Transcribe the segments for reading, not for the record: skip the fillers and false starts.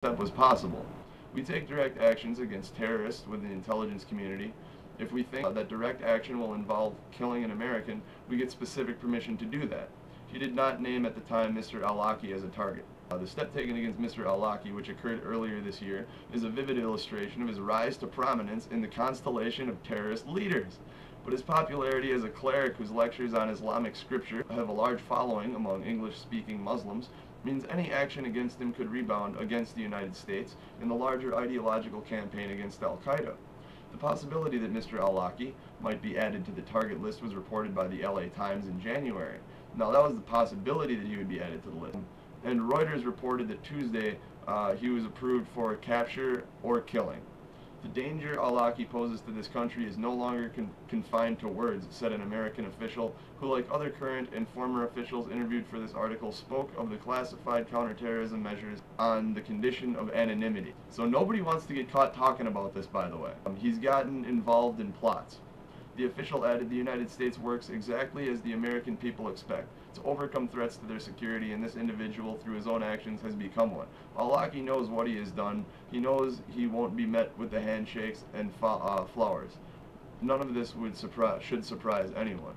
step was possible. We take direct actions against terrorists with the intelligence community. If we think that direct action will involve killing an American, we get specific permission to do that. He did not name at the time Mr. Al-Awlaki as a target. The step taken against Mr. Al-Awlaki, which occurred earlier this year, is a vivid illustration of his rise to prominence in the constellation of terrorist leaders. But his popularity as a cleric whose lectures on Islamic scripture have a large following among English-speaking Muslims means any action against him could rebound against the United States in the larger ideological campaign against Al-Qaeda. The possibility that Mr. Al-Awlaki might be added to the target list was reported by the LA Times in January. Now, that was the possibility that he would be added to the list. And Reuters reported that Tuesday he was approved for capture or killing. The danger Al-Awlaki poses to this country is no longer confined to words, said an American official who, like other current and former officials interviewed for this article, spoke of the classified counterterrorism measures on the condition of anonymity. So nobody wants to get caught talking about this, by the way. He's gotten involved in plots. The official added the United States works exactly as the American people expect, to overcome threats to their security, and this individual, through his own actions, has become one. Al-Awlaki knows what he has done. He knows he won't be met with the handshakes and flowers. None of this should surprise anyone.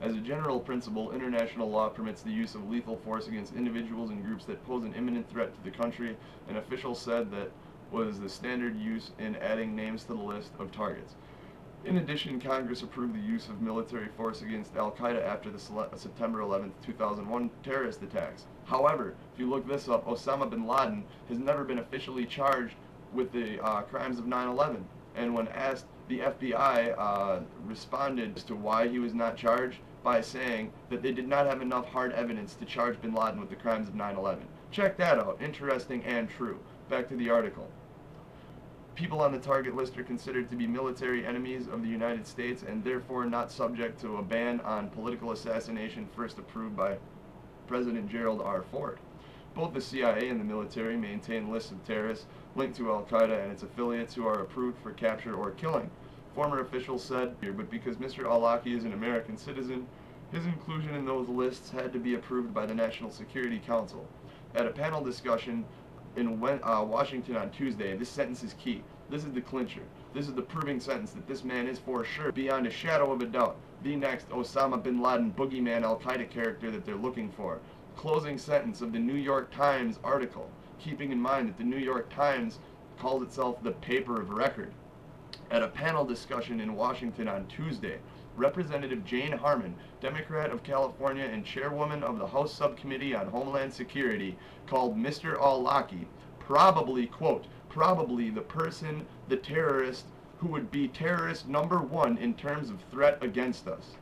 As a general principle, international law permits the use of lethal force against individuals and groups that pose an imminent threat to the country. An official said that was the standard use in adding names to the list of targets. In addition, Congress approved the use of military force against Al-Qaeda after the September 11, 2001 terrorist attacks. However, if you look this up, Osama bin Laden has never been officially charged with the crimes of 9/11. And when asked, the FBI responded as to why he was not charged by saying that they did not have enough hard evidence to charge bin Laden with the crimes of 9/11. Check that out. Interesting and true. Back to the article. People on the target list are considered to be military enemies of the United States and therefore not subject to a ban on political assassination first approved by President Gerald R. Ford. Both the CIA and the military maintain lists of terrorists linked to Al-Qaeda and its affiliates who are approved for capture or killing. Former officials said, but because Mr. Al-Awlaki is an American citizen, his inclusion in those lists had to be approved by the National Security Council. At a panel discussion in Washington on Tuesday, this sentence is key. This is the clincher. This is the proving sentence that this man is for sure, beyond a shadow of a doubt, the next Osama bin Laden boogeyman Al-Qaeda character that they're looking for. Closing sentence of the New York Times article, keeping in mind that the New York Times calls itself the paper of record. At a panel discussion in Washington on Tuesday, Representative Jane Harman, Democrat of California and chairwoman of the House Subcommittee on Homeland Security, called Mr. Al-Awlaki probably, quote, probably the person, the terrorist, who would be terrorist #1 in terms of threat against us.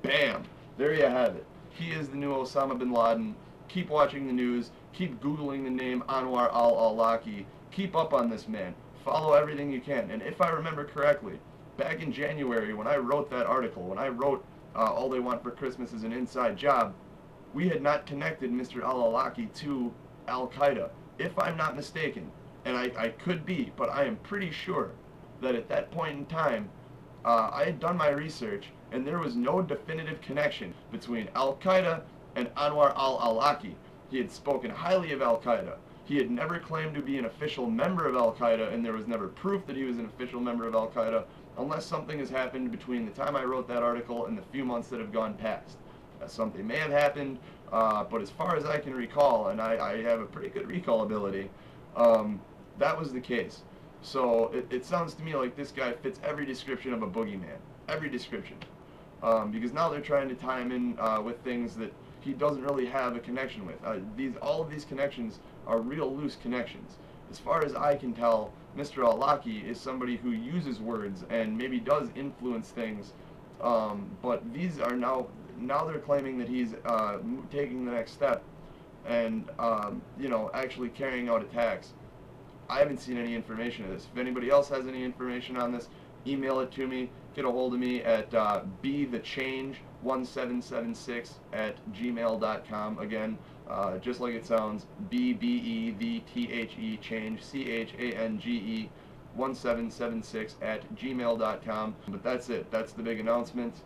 Bam! There you have it. He is the new Osama bin Laden. Keep watching the news. Keep Googling the name Anwar al-Awlaki. Keep up on this man. Follow everything you can. And if I remember correctly, back in January when I wrote that article, when I wrote All They Want for Christmas is an Inside Job, we had not connected Mr. Al-Awlaki to Al-Qaeda. If I'm not mistaken, and I could be, but I am pretty sure that at that point in time, I had done my research and there was no definitive connection between Al-Qaeda and Anwar al-Awlaki. He had spoken highly of Al-Qaeda. He had never claimed to be an official member of Al-Qaeda, and there was never proof that he was an official member of Al-Qaeda, unless something has happened between the time I wrote that article and the few months that have gone past. Something may have happened, but as far as I can recall, and I have a pretty good recall ability, that was the case. So it sounds to me like this guy fits every description of a boogeyman. Every description. Because now they're trying to tie him in with things that he doesn't really have a connection with. All of these connections are real loose connections. As far as I can tell, Mr. Al-Awlaki is somebody who uses words and maybe does influence things, but these are now they're claiming that he's taking the next step and actually carrying out attacks. I haven't seen any information of this. If anybody else has any information on this, email it to me. Get a hold of me at bethechange1776@gmail.com. Again, just like it sounds, BBETHE change CHANGE 1776@gmail.com. But that's it. That's the big announcement.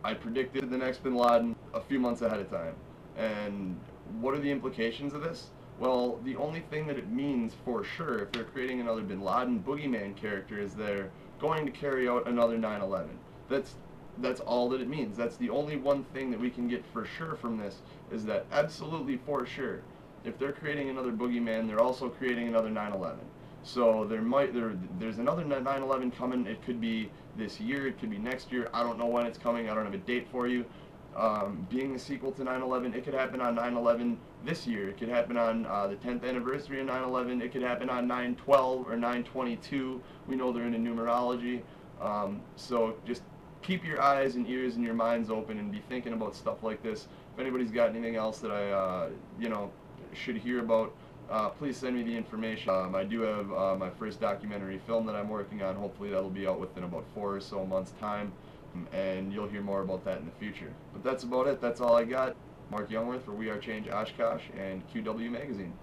I predicted the next bin Laden a few months ahead of time, and what are the implications of this? Well, the only thing that it means for sure, if they're creating another Bin Laden boogeyman character, is they're going to carry out another 9/11. That's all that it means. That's the only one thing that we can get for sure from this, is that absolutely for sure, if they're creating another boogeyman, they're also creating another 9/11. So there's another 9/11 coming. It could be this year, it could be next year. I don't know when it's coming. I don't have a date for you. Being a sequel to 9/11, it could happen on 9/11 this year. It could happen on the 10th anniversary of 9/11. It could happen on 9/12 or 9/22. We know they're into numerology. So just keep your eyes and ears and your minds open and be thinking about stuff like this. If anybody's got anything else that I, should hear about, please send me the information. I do have my first documentary film that I'm working on. Hopefully that'll be out within about 4 or so months' time, and you'll hear more about that in the future. But that's about it. That's all I got. Mark Jungwirth for We Are Change Oshkosh and QW Magazine.